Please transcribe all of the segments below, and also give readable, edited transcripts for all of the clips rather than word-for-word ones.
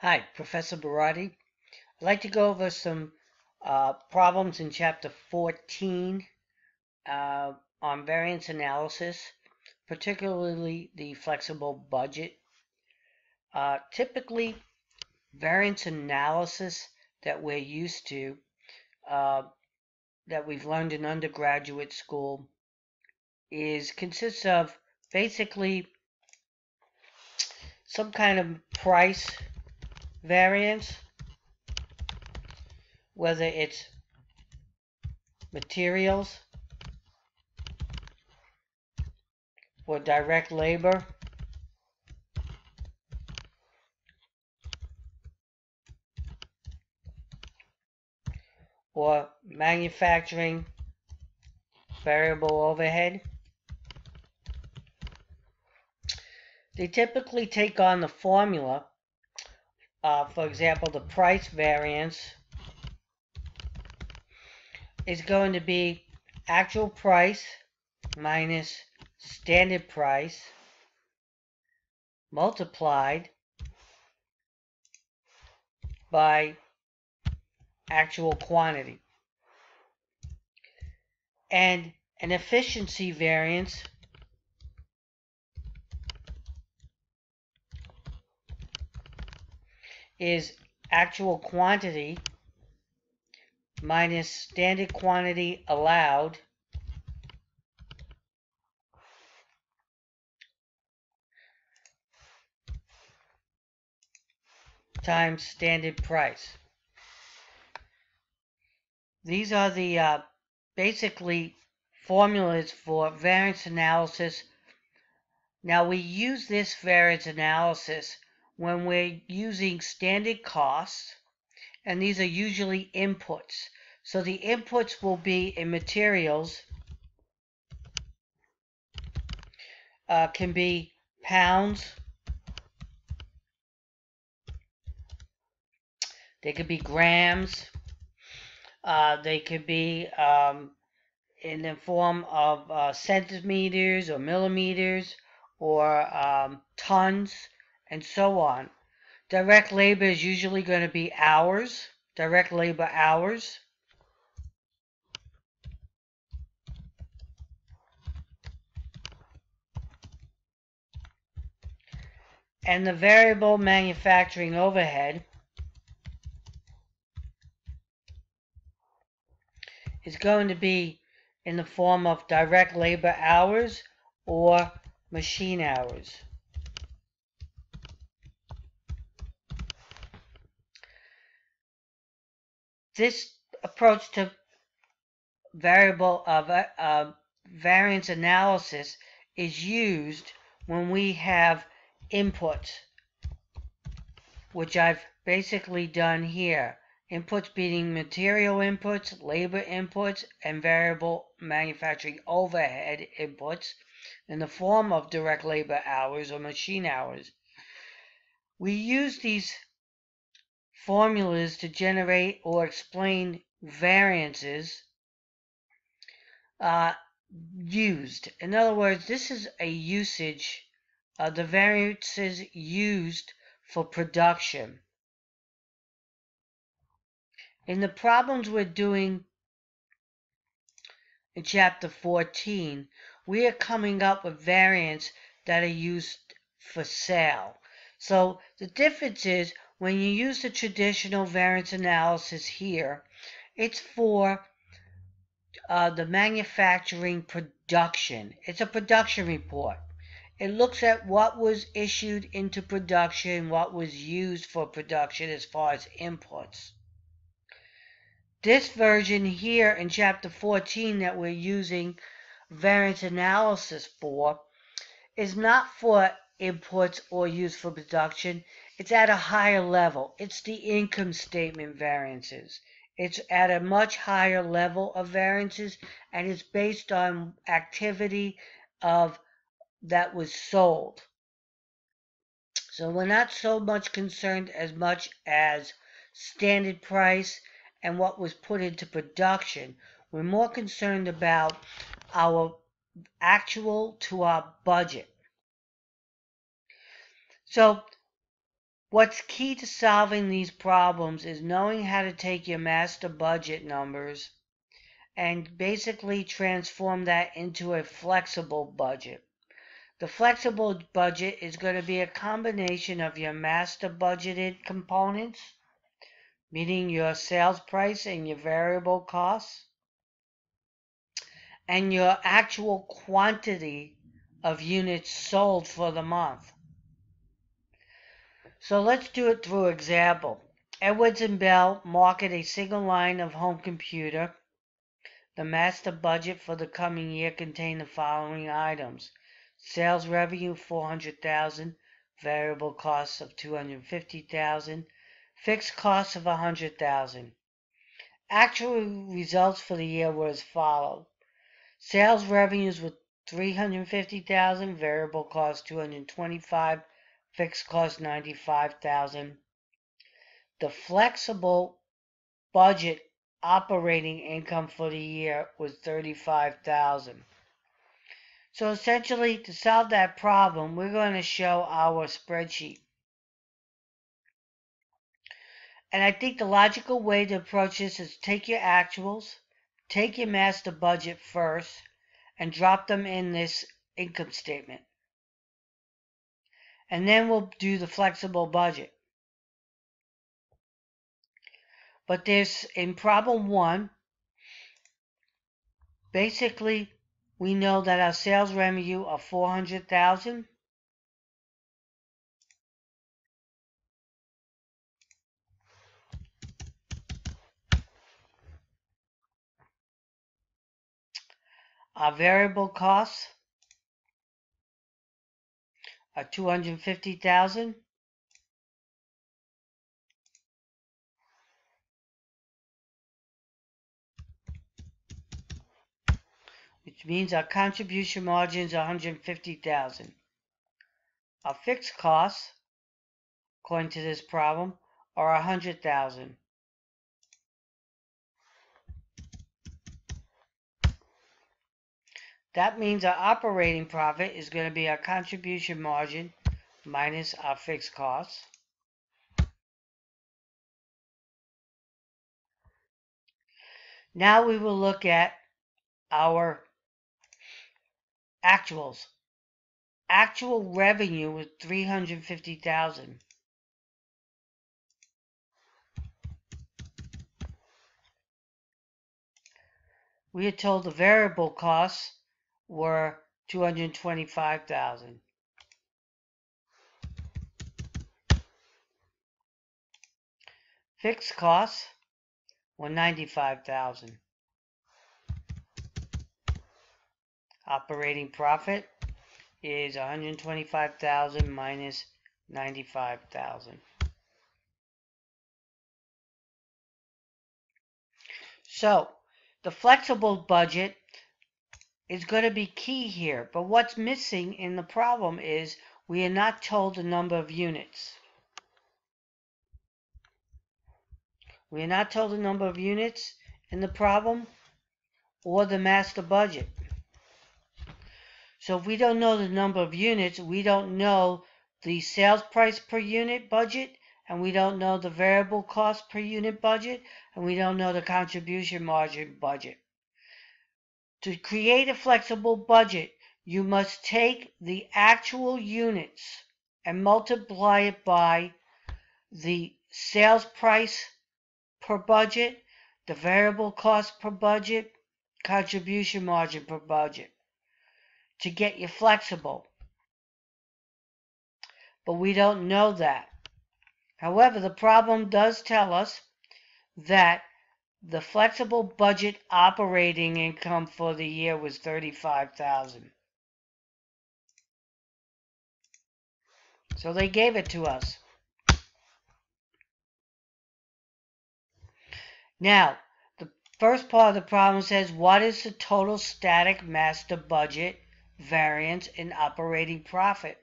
Hi, Professor Barati. I'd like to go over some problems in Chapter 14 on variance analysis, particularly the flexible budget. Typically, variance analysis that we're used to, that we've learned in undergraduate school, consists of basically some kind of price variance, whether it's materials or direct labor, or manufacturing variable overhead. They typically take on the formula, for example, the price variance is going to be actual price minus standard price multiplied by actual quantity. And an efficiency variance is actual quantity minus standard quantity allowed times standard price. These are the basically formulas for variance analysis. Now we use this variance analysis when we're using standard costs, and these are usually inputs. So the inputs will be in materials, can be pounds, they could be grams, they could be in the form of centimeters or millimeters or tons and so on. Direct labor is usually going to be hours, direct labor hours. And the variable manufacturing overhead is going to be in the form of direct labor hours or machine hours. This approach to variance analysis is used when we have inputs, which I've basically done here. Inputs being material inputs, labor inputs, and variable manufacturing overhead inputs in the form of direct labor hours or machine hours. We use these formulas to generate or explain variances used. In other words, this is a usage of the variances used for production. In the problems we're doing in Chapter 14, we are coming up with variants that are used for sale. So the difference is when you use the traditional variance analysis here, it's for the manufacturing production. It's a production report. It looks at what was issued into production, what was used for production as far as inputs. This version here in Chapter 14 that we're using variance analysis for is not for inputs or used for production. It's at a higher level. It's the income statement variances. It's at a much higher level of variances, and it's based on activity that was sold. So we're not so much concerned as much as standard price and what was put into production. We're more concerned about our actual to our budget. So What's key to solving these problems is knowing how to take your master budget numbers and basically transform that into a flexible budget. The flexible budget is going to be a combination of your master budgeted components, meaning your sales price and your variable costs, and your actual quantity of units sold for the month. So let's do it through example. Edwards and Bell market a single line of home computer. The master budget for the coming year contained the following items: sales revenue $400,000, variable costs of $250,000, fixed costs of $100,000. Actual results for the year were as follows: sales revenues were $350,000, variable cost $225,000, fixed cost $95,000. The flexible budget operating income for the year was $35,000. So essentially, to solve that problem, we're going to show our spreadsheet. And I think the logical way to approach this is take your actuals, take your master budget first, and drop them in this income statement. And then we'll do the flexible budget. But there's, in problem 1, basically, we know that our sales revenue are $400,000. Our variable costs are $250,000. Which means our contribution margin is $150,000. Our fixed costs, according to this problem, are $100,000. That means our operating profit is going to be our contribution margin minus our fixed costs. Now we will look at our actuals. Actual revenue was $350,000. We are told the variable costs were $225,000. Fixed costs were $95,000. Operating profit is $125,000 minus $95,000. So the flexible budget is going to be key here, but what's missing in the problem is we are not told the number of units. We are not told the number of units in the problem or the master budget. So if we don't know the number of units, we don't know the sales price per unit budget, and we don't know the variable cost per unit budget, and we don't know the contribution margin budget. To create a flexible budget, you must take the actual units and multiply it by the sales price per budget, the variable cost per budget, contribution margin per budget to get you flexible. But we don't know that. However, the problem does tell us that the flexible budget operating income for the year was $35,000. So they gave it to us. Now, the first part of the problem says, what is the total static master budget variance in operating profit?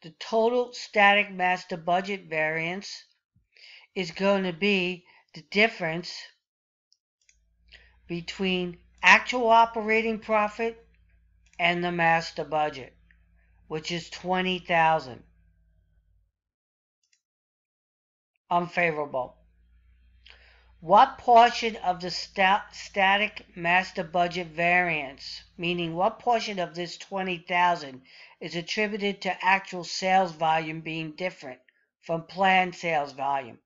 The total static master budget variance is going to be the difference between actual operating profit and the master budget, which is $20,000. unfavorable. What portion of the static master budget variance, meaning what portion of this 20,000 is attributed to actual sales volume being different from planned sales volume?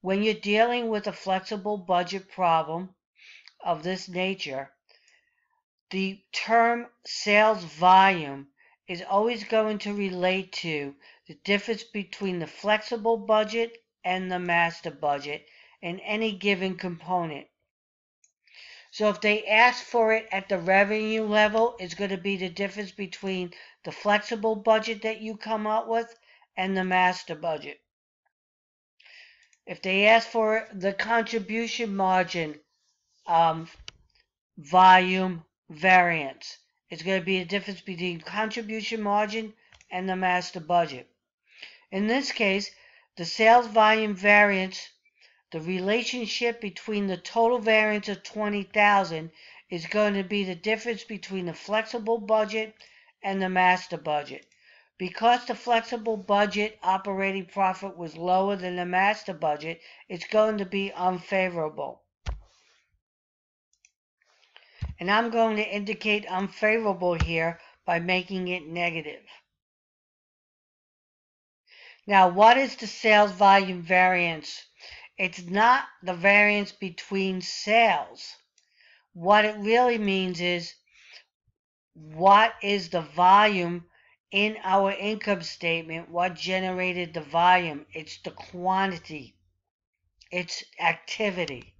When you're dealing with a flexible budget problem of this nature, the term sales volume is always going to relate to the difference between the flexible budget and the master budget in any given component. So if they ask for it at the revenue level, it's going to be the difference between the flexible budget that you come up with and the master budget. If they ask for the contribution margin volume variance, it's going to be the difference between contribution margin and the master budget. In this case, the sales volume variance, the relationship between the total variance of 20,000 is going to be the difference between the flexible budget and the master budget. Because the flexible budget operating profit was lower than the master budget, it's going to be unfavorable. And I'm going to indicate unfavorable here by making it negative. Now, what is the sales volume variance? It's not the variance between sales. What it really means is, what is the volume in our income statement? What generated the volume? It's the quantity. It's activity.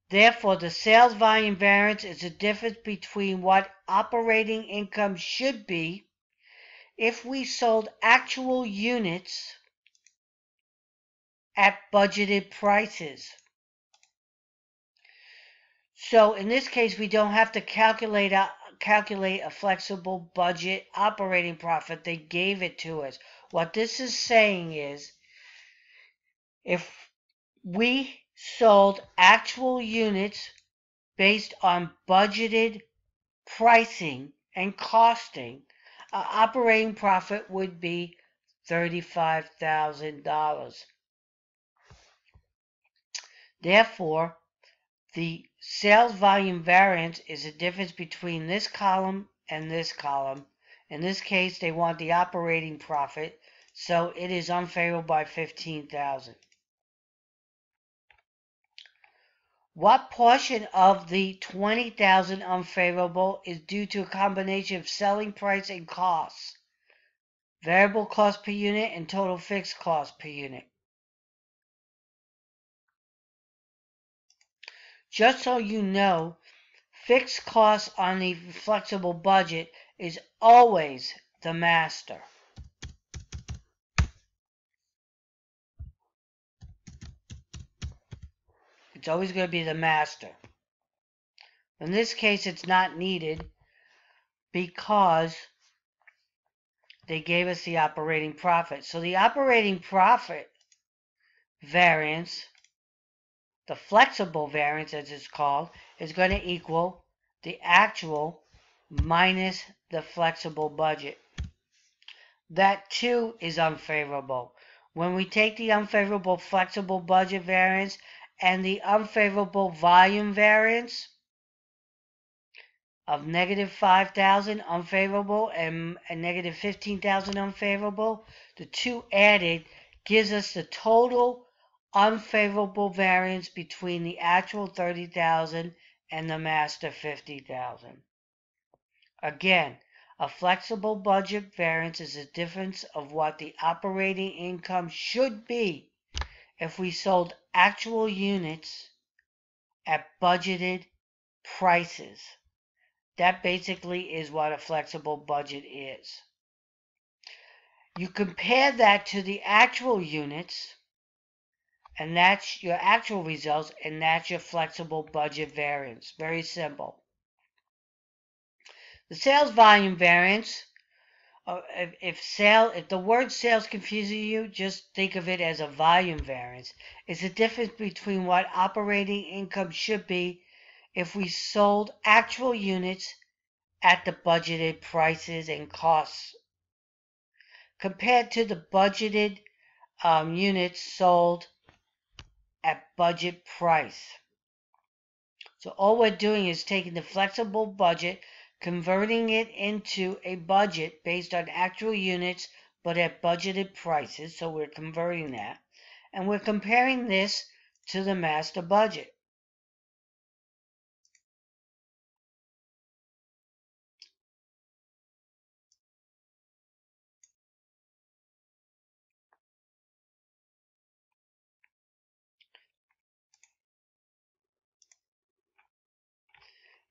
Therefore, the sales volume variance is the difference between what operating income should be if we sold actual units at budgeted prices. So in this case, we don't have to calculate a flexible budget operating profit. They gave it to us. What this is saying is, if we sold actual units based on budgeted pricing and costing, operating profit would be $35,000. Therefore, the sales volume variance is the difference between this column and this column. In this case, they want the operating profit, so it is unfavorable by $15,000. What portion of the $20,000 unfavorable is due to a combination of selling price and costs, variable cost per unit and total fixed cost per unit? Just so you know, fixed costs on the flexible budget is always the master. It's always going to be the master. In this case, it's not needed because they gave us the operating profit. So the operating profit variance, the flexible variance as it's called, is going to equal the actual minus the flexible budget. That too is unfavorable. When we take the unfavorable flexible budget variance and the unfavorable volume variance of negative 5,000 unfavorable and negative 15,000 unfavorable, the two added gives us the total unfavorable variance between the actual 30,000 and the master 50,000. Again, a flexible budget variance is the difference of what the operating income should be if we sold actual units at budgeted prices. That basically is what a flexible budget is. You compare that to the actual units, and that's your actual results, and that's your flexible budget variance. Very simple. The sales volume variance, if the word sales confuses you, just think of it as a volume variance. It's the difference between what operating income should be if we sold actual units at the budgeted prices and costs, compared to the budgeted units sold at budget price. So all we're doing is taking the flexible budget, converting it into a budget based on actual units, but at budgeted prices. So we're converting that. And we're comparing this to the master budget.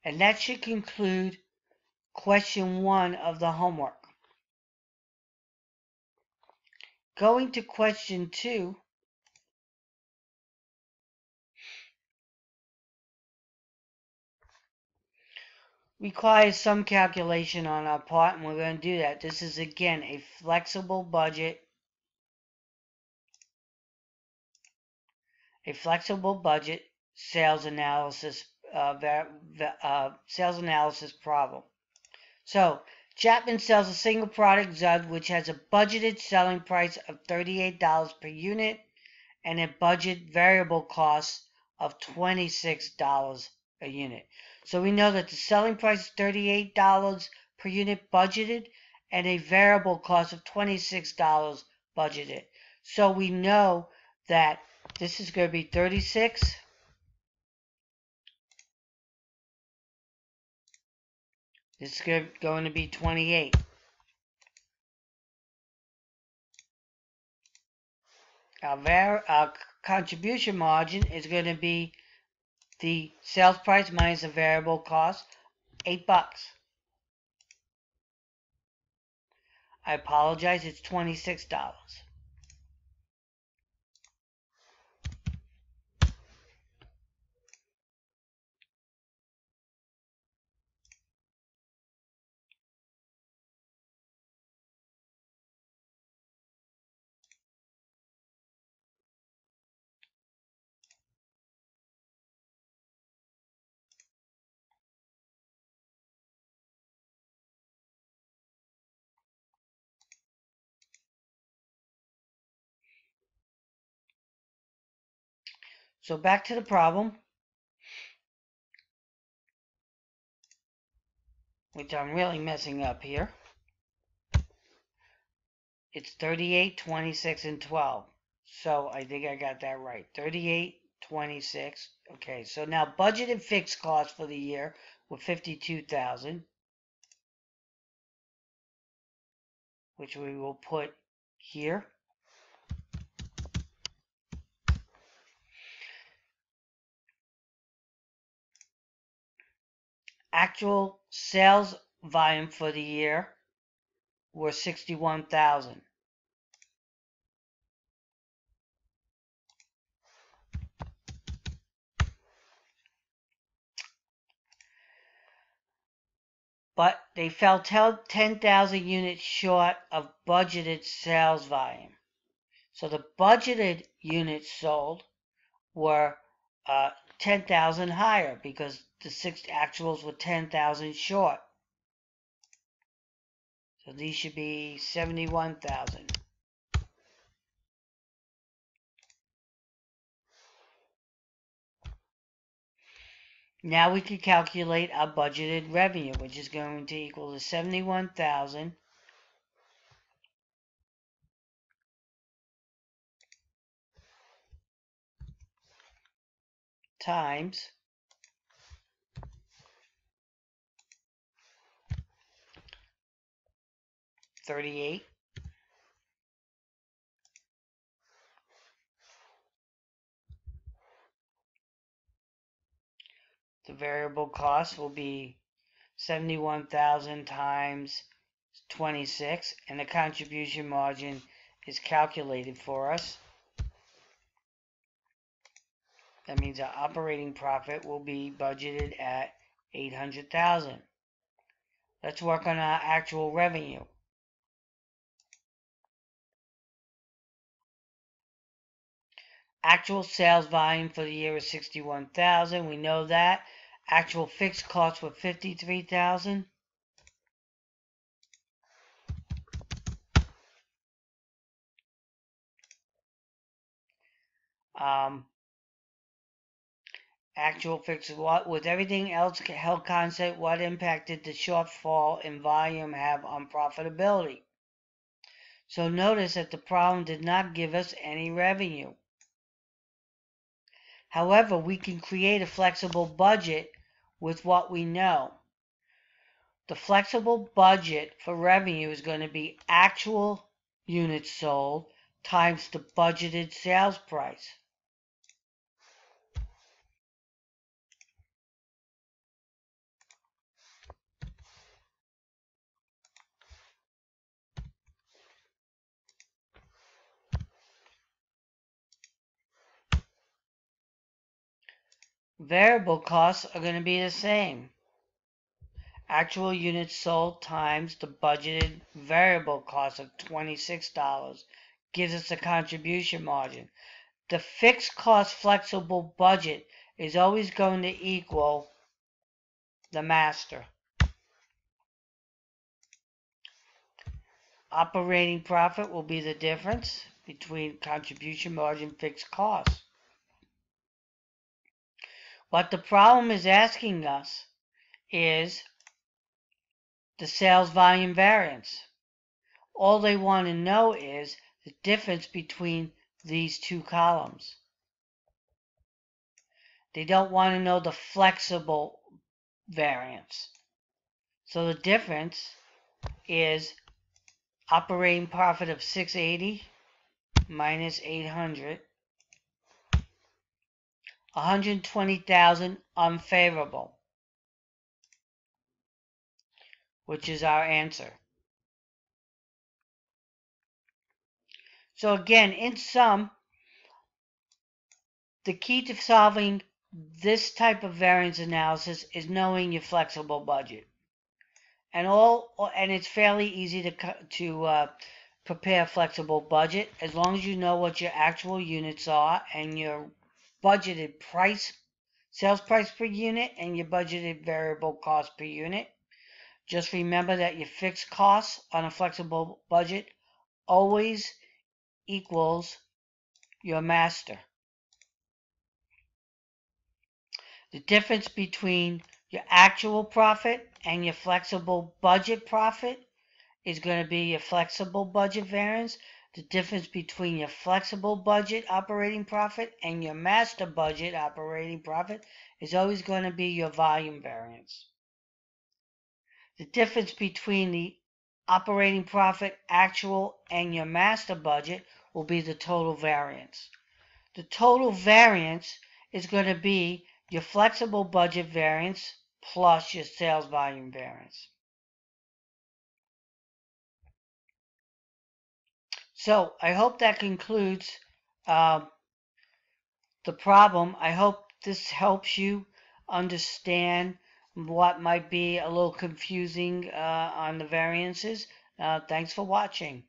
And that should conclude question 1 of the homework. Going to question 2, requires some calculation on our part, and we're going to do that. This is, again, a flexible budget. A flexible budget sales analysis problem. So Chapman sells a single product, Zud, which has a budgeted selling price of $38 per unit and a budget variable cost of $26 a unit. So we know that the selling price is $38 per unit budgeted and a variable cost of $26 budgeted. So we know that this is going to be 36. This is going to be 28. Our contribution margin is going to be the sales price minus the variable cost, $8. I apologize, it's $26. So back to the problem, which I'm really messing up here. It's 38, 26, and 12. So I think I got that right. 38, 26. Okay, so now budgeted fixed costs for the year were $52,000, which we will put here. Actual sales volume for the year were 61,000. But they fell 10,000 units short of budgeted sales volume. So the budgeted units sold were 10,000 higher because the 6 actuals were 10,000 short. So these should be 71,000. Now we can calculate our budgeted revenue, which is going to equal to 71,000 times 38 . The variable cost will be 71,000 times 26, and the contribution margin is calculated for us. That means our operating profit will be budgeted at 800,000. Let's work on our actual revenue. Actual sales volume for the year is 61,000. We know that. Actual fixed costs were 53,000. Actual fixed, what with everything else held constant, what impact did the shortfall in volume have on profitability? So notice that the problem did not give us any revenue. However, we can create a flexible budget with what we know. The flexible budget for revenue is going to be actual units sold times the budgeted sales price. Variable costs are going to be the same. Actual units sold times the budgeted variable cost of $26 gives us a contribution margin. The fixed cost flexible budget is always going to equal the master. Operating profit will be the difference between contribution margin and fixed costs. What the problem is asking us is the sales volume variance. All they want to know is the difference between these two columns. They don't want to know the flexible variance. So the difference is operating profit of 680 minus 800, 120,000 unfavorable, which is our answer. So again, in sum, the key to solving this type of variance analysis is knowing your flexible budget. And it's fairly easy to prepare a flexible budget as long as you know what your actual units are and your budgeted sales price per unit and your budgeted variable cost per unit. Just remember that your fixed costs on a flexible budget always equals your master. The difference between your actual profit and your flexible budget profit is going to be your flexible budget variance. The difference between your flexible budget operating profit and your master budget operating profit is always going to be your volume variance. The difference between the operating profit actual and your master budget will be the total variance. The total variance is going to be your flexible budget variance plus your sales volume variance. So I hope that concludes the problem. I hope this helps you understand what might be a little confusing on the variances. Thanks for watching.